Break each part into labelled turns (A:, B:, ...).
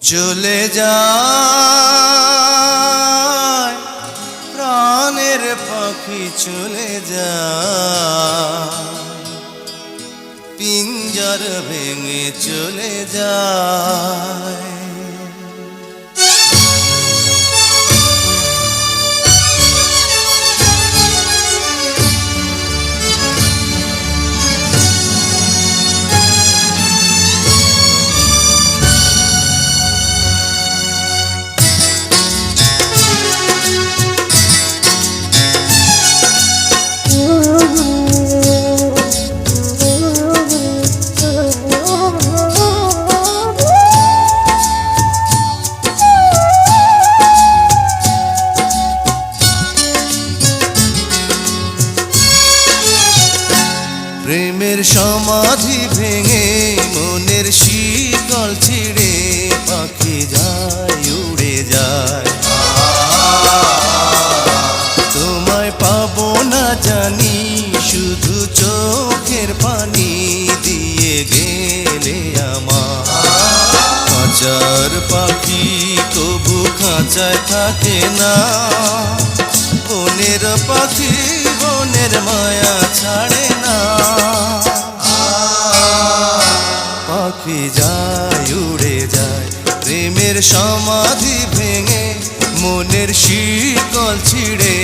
A: চলে যায় প্রাণের পাখি চলে যায়, পিঞ্জর ভেঙে চলে যায়। প্রেমের সমাধি ভেঙে মনের শিকল ছিঁড়ে পাখি যায় উড়ে যায়। তোমায় পাবো না জানি, শুধু চোখের পানি দিয়ে গেলে আমার। খাঁচার পাখি তবু খাঁচায় থাকে না, বনের পাখি বনের মায়া ছাড়ে না। পাখি যায় উড়ে যায় প্রেমের সমাধি ভেঙে মনের শিকল ছিঁড়ে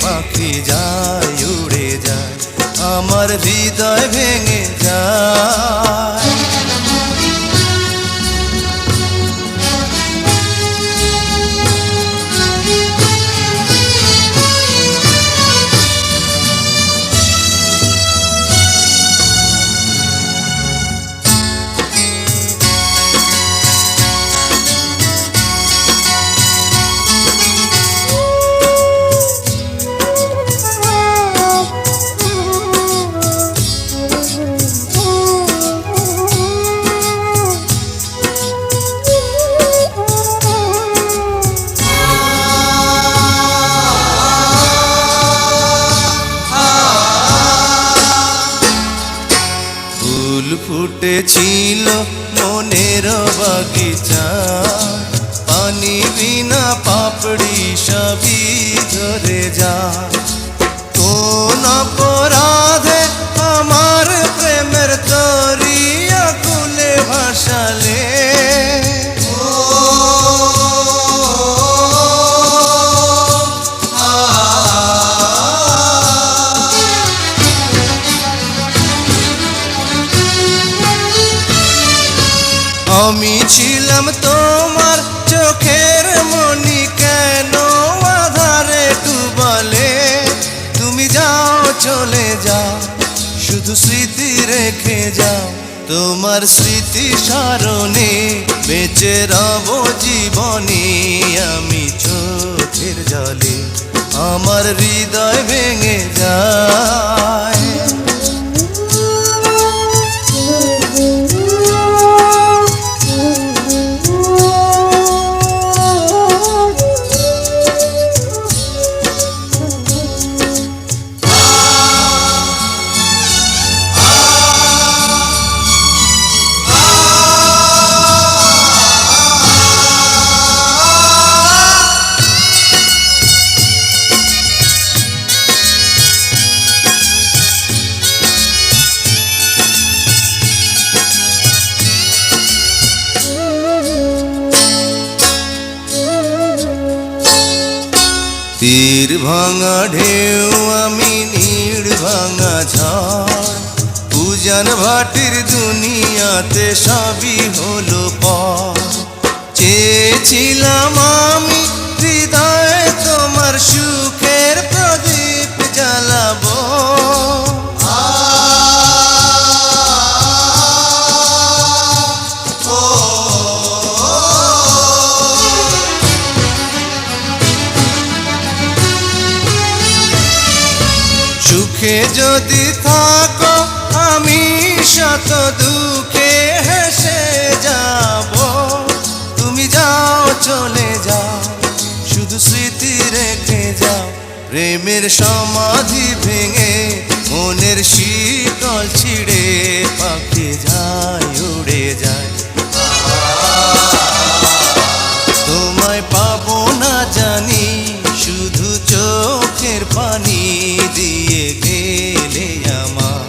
A: পাখি যায় উড়ে যায়, আমার হৃদয় ভেঙে যায়। ফুল ফুটেছিল মনের বাগিচা, পানি বিনা পাপড়ি সবই ঝরে যায়। কোন অপরাধে আমার প্রেমের তরি আকুলে ভাসালে, আমি ছিলাম তোমার চোখের মনি, কেন আধারে ডুবালে? তুমি যাও চলে যাও, শুধু স্মৃতি রেখে যাও। তোমার স্মৃতি স্মরণে বেঁচে রব জীবনে আমি চোখের জলে, আমার হৃদয় ভেঙে যায়। তীর ভাঙা ঢেউ আমি নীড় ভাঙা ঝড়, উজান ভাটির দুনিয়াতে সবই হলো পর। চেয়েছিলাম আমি হৃদয়ে তোমার সুখের প্রদীপ জ্বালাবো, সুখে যদি থাকো আমি শত দুঃখে হেসে যাব। তুমি যাও চলে যাও, শুধু স্মৃতি রেখে যাও। প্রেমের সমাধি ভেঙে মনের শীতল ছিঁড়ে পাখি যায় উড়ে যায়। পানি দিয়ে গেলে আমার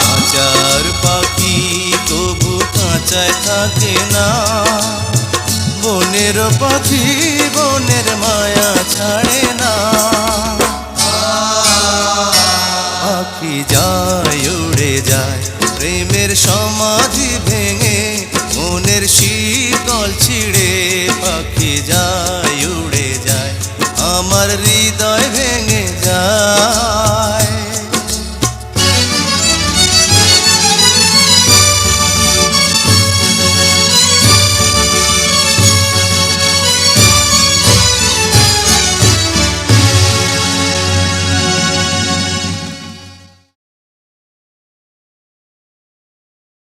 A: কাঁচার পাখি তবু কাঁচায় থাকে না, বনের পাখি বনের মায়া ছাড়ে না। পাখি যায় উড়ে যায় প্রেমের সমাধি ভেঙে, মনের শীতল ছিঁড়ে পাখি যায় উড়ে যায়, আমার হৃদয় ভেঙে যায়।